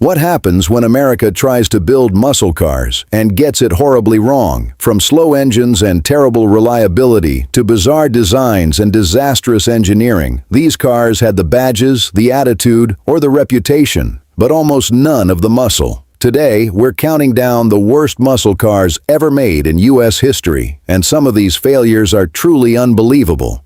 What happens when America tries to build muscle cars and gets it horribly wrong? From slow engines and terrible reliability to bizarre designs and disastrous engineering, these cars had the badges, the attitude, or the reputation, but almost none of the muscle. Today, we're counting down the worst muscle cars ever made in U.S. history, and some of these failures are truly unbelievable.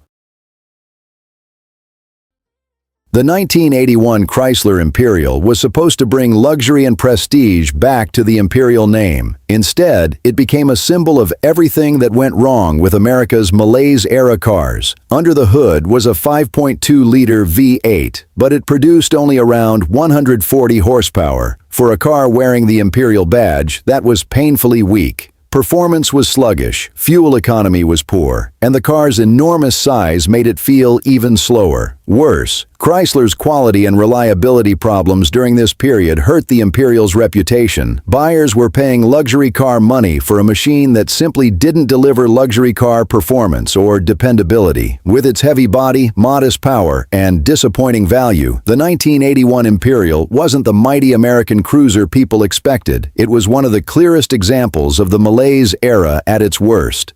The 1981 Chrysler Imperial was supposed to bring luxury and prestige back to the Imperial name. Instead, it became a symbol of everything that went wrong with America's Malaise-era cars. Under the hood was a 5.2-liter V8, but it produced only around 140 horsepower. For a car wearing the Imperial badge, that was painfully weak. Performance was sluggish, fuel economy was poor, and the car's enormous size made it feel even slower. Worse, Chrysler's quality and reliability problems during this period hurt the Imperial's reputation. Buyers were paying luxury car money for a machine that simply didn't deliver luxury car performance or dependability. With its heavy body, modest power, and disappointing value, the 1981 Imperial wasn't the mighty American cruiser people expected. It was one of the clearest examples of the Malaise era at its worst.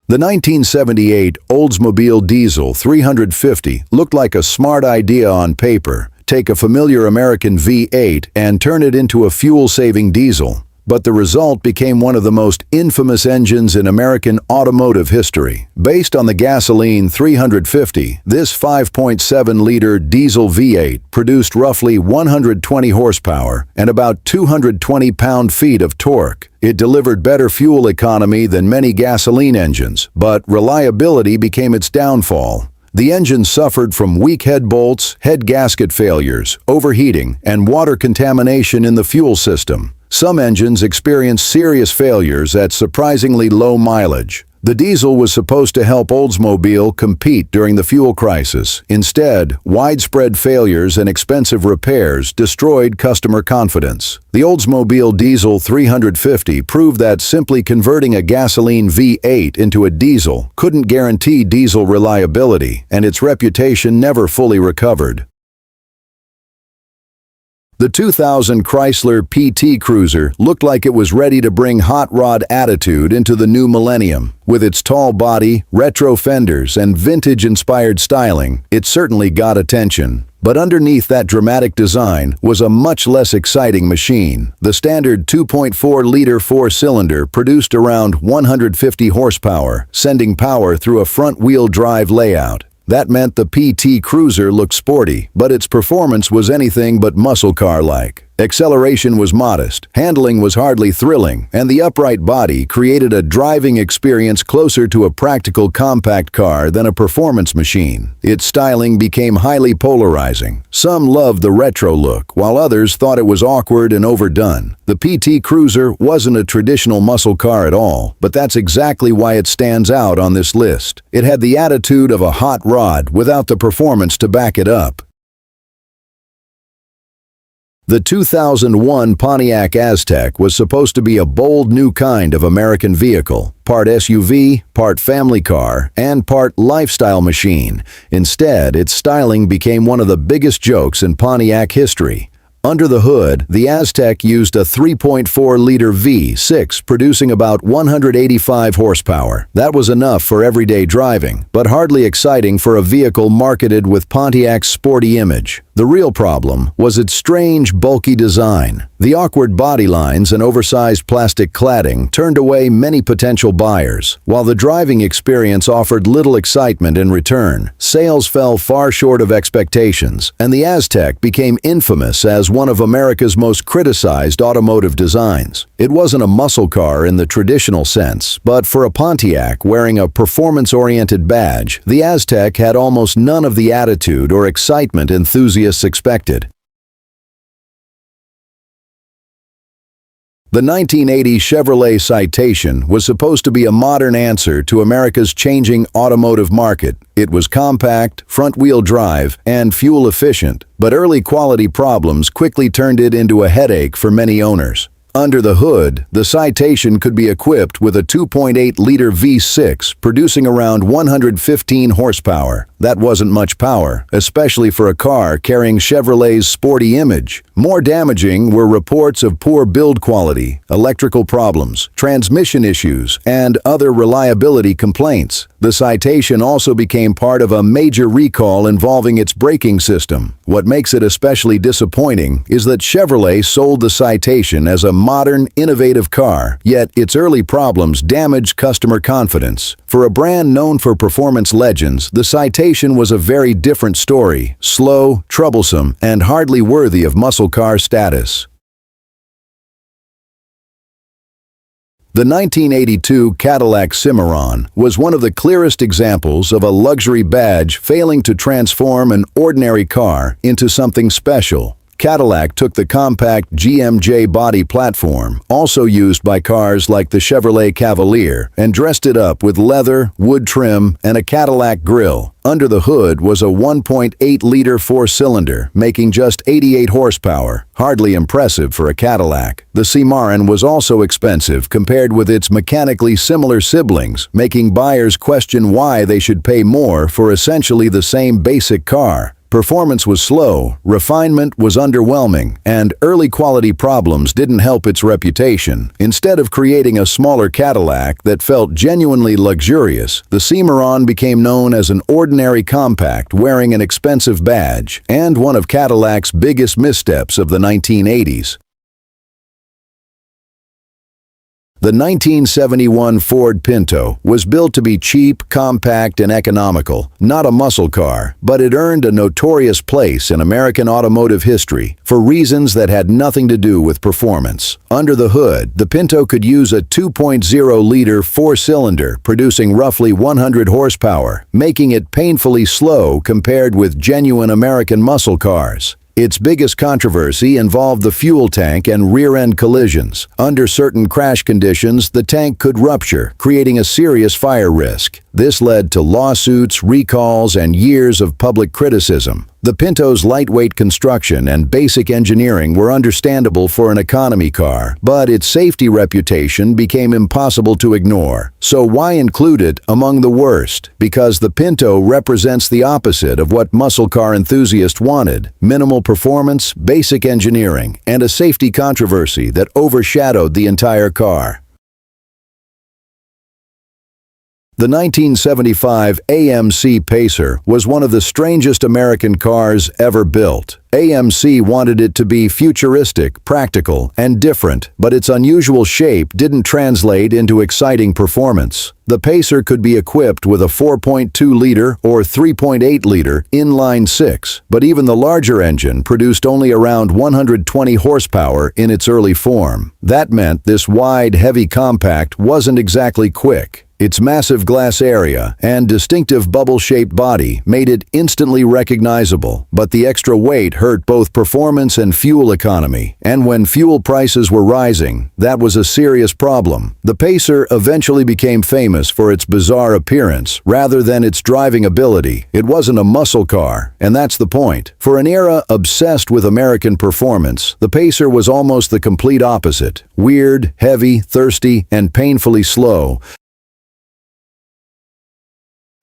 The 1978 Oldsmobile Diesel 350 looked like a smart idea on paper. Take a familiar American V8 and turn it into a fuel-saving diesel. But the result became one of the most infamous engines in American automotive history. Based on the gasoline 350, this 5.7-liter diesel V8 produced roughly 120 horsepower and about 220 pound-feet of torque. It delivered better fuel economy than many gasoline engines, but reliability became its downfall. The engine suffered from weak head bolts, head gasket failures, overheating, and water contamination in the fuel system. Some engines experienced serious failures at surprisingly low mileage. The diesel was supposed to help Oldsmobile compete during the fuel crisis. Instead, widespread failures and expensive repairs destroyed customer confidence. The Oldsmobile Diesel 350 proved that simply converting a gasoline V8 into a diesel couldn't guarantee diesel reliability, and its reputation never fully recovered. The 2000 Chrysler PT Cruiser looked like it was ready to bring hot rod attitude into the new millennium. With its tall body, retro fenders, and vintage-inspired styling, it certainly got attention. But underneath that dramatic design was a much less exciting machine. The standard 2.4-liter four-cylinder produced around 150 horsepower, sending power through a front-wheel drive layout. That meant the PT Cruiser looked sporty, but its performance was anything but muscle car-like. Acceleration was modest, handling was hardly thrilling, and the upright body created a driving experience closer to a practical compact car than a performance machine. Its styling became highly polarizing. Some loved the retro look, while others thought it was awkward and overdone. The PT Cruiser wasn't a traditional muscle car at all, but that's exactly why it stands out on this list. It had the attitude of a hot rod without the performance to back it up. The 2001 Pontiac Aztek was supposed to be a bold new kind of American vehicle, part SUV, part family car, and part lifestyle machine. Instead, its styling became one of the biggest jokes in Pontiac history. Under the hood, the Aztek used a 3.4-liter V6 producing about 185 horsepower. That was enough for everyday driving, but hardly exciting for a vehicle marketed with Pontiac's sporty image. The real problem was its strange, bulky design. The awkward body lines and oversized plastic cladding turned away many potential buyers. While the driving experience offered little excitement in return, sales fell far short of expectations, and the Aztek became infamous as one of America's most criticized automotive designs. It wasn't a muscle car in the traditional sense, but for a Pontiac wearing a performance-oriented badge, the Aztek had almost none of the attitude or excitement enthusiasts expected. The 1980 Chevrolet Citation was supposed to be a modern answer to America's changing automotive market. It was compact, front-wheel drive, and fuel-efficient, but early quality problems quickly turned it into a headache for many owners. Under the hood, the Citation could be equipped with a 2.8-liter V6 producing around 115 horsepower. That wasn't much power, especially for a car carrying Chevrolet's sporty image. More damaging were reports of poor build quality, electrical problems, transmission issues, and other reliability complaints. The Citation also became part of a major recall involving its braking system. What makes it especially disappointing is that Chevrolet sold the Citation as a modern, innovative car, yet its early problems damaged customer confidence. For a brand known for performance legends, the Citation was a very different story: slow, troublesome, and hardly worthy of muscle car status. The 1982 Cadillac Cimarron was one of the clearest examples of a luxury badge failing to transform an ordinary car into something special. Cadillac took the compact GMJ body platform, also used by cars like the Chevrolet Cavalier, and dressed it up with leather, wood trim, and a Cadillac grille. Under the hood was a 1.8-liter four-cylinder, making just 88 horsepower, hardly impressive for a Cadillac. The Cimarron was also expensive compared with its mechanically similar siblings, making buyers question why they should pay more for essentially the same basic car. Performance was slow, refinement was underwhelming, and early quality problems didn't help its reputation. Instead of creating a smaller Cadillac that felt genuinely luxurious, the Cimarron became known as an ordinary compact wearing an expensive badge, and one of Cadillac's biggest missteps of the 1980s. The 1971 Ford Pinto was built to be cheap, compact, and economical, not a muscle car, but it earned a notorious place in American automotive history for reasons that had nothing to do with performance. Under the hood, the Pinto could use a 2.0-liter four-cylinder producing roughly 100 horsepower, making it painfully slow compared with genuine American muscle cars. Its biggest controversy involved the fuel tank and rear-end collisions. Under certain crash conditions, the tank could rupture, creating a serious fire risk. This led to lawsuits, recalls, and years of public criticism. The Pinto's lightweight construction and basic engineering were understandable for an economy car, but its safety reputation became impossible to ignore. So why include it among the worst? Because the Pinto represents the opposite of what muscle car enthusiasts wanted: minimal performance, basic engineering, and a safety controversy that overshadowed the entire car. The 1975 AMC Pacer was one of the strangest American cars ever built. AMC wanted it to be futuristic, practical, and different, but its unusual shape didn't translate into exciting performance. The Pacer could be equipped with a 4.2-liter or 3.8-liter inline-six, but even the larger engine produced only around 120 horsepower in its early form. That meant this wide, heavy compact wasn't exactly quick. Its massive glass area and distinctive bubble-shaped body made it instantly recognizable, but the extra weight hurt both performance and fuel economy. And when fuel prices were rising, that was a serious problem. The Pacer eventually became famous for its bizarre appearance rather than its driving ability. It wasn't a muscle car, and that's the point. For an era obsessed with American performance, the Pacer was almost the complete opposite: weird, heavy, thirsty, and painfully slow.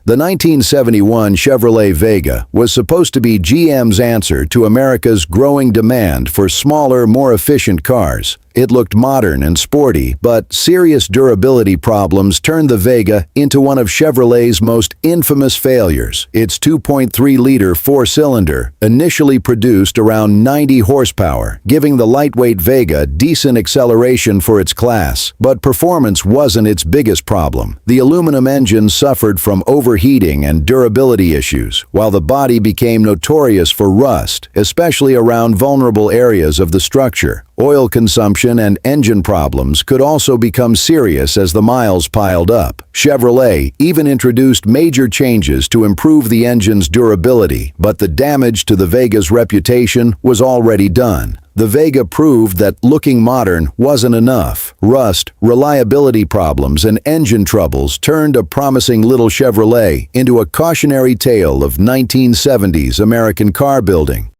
The 1971 Chevrolet Vega was supposed to be GM's answer to America's growing demand for smaller, more efficient cars. It looked modern and sporty, but serious durability problems turned the Vega into one of Chevrolet's most infamous failures. Its 2.3-liter four-cylinder initially produced around 90 horsepower, giving the lightweight Vega decent acceleration for its class, but performance wasn't its biggest problem. The aluminum engine suffered from overheating and durability issues, while the body became notorious for rust, especially around vulnerable areas of the structure. Oil consumption and engine problems could also become serious as the miles piled up. Chevrolet even introduced major changes to improve the engine's durability, but the damage to the Vega's reputation was already done. The Vega proved that looking modern wasn't enough. Rust, reliability problems, and engine troubles turned a promising little Chevrolet into a cautionary tale of 1970s American car building.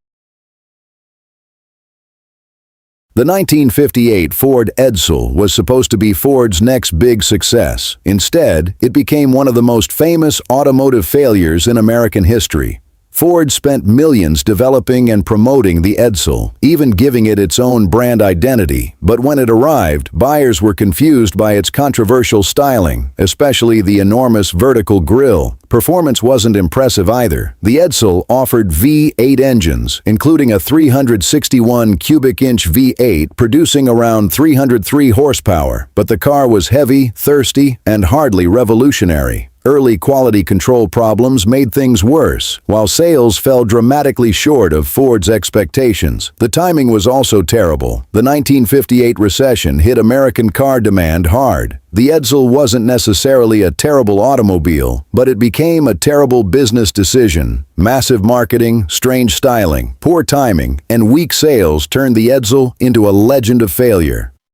The 1958 Ford Edsel was supposed to be Ford's next big success. Instead, it became one of the most famous automotive failures in American history. Ford spent millions developing and promoting the Edsel, even giving it its own brand identity, but when it arrived, buyers were confused by its controversial styling, especially the enormous vertical grille. Performance wasn't impressive either. The Edsel offered V8 engines, including a 361 cubic inch V8 producing around 303 horsepower, but the car was heavy, thirsty, and hardly revolutionary. Early quality control problems made things worse, while sales fell dramatically short of Ford's expectations. The timing was also terrible. The 1958 recession hit American car demand hard. The Edsel wasn't necessarily a terrible automobile, but it became a terrible business decision. Massive marketing, strange styling, poor timing, and weak sales turned the Edsel into a legend of failure.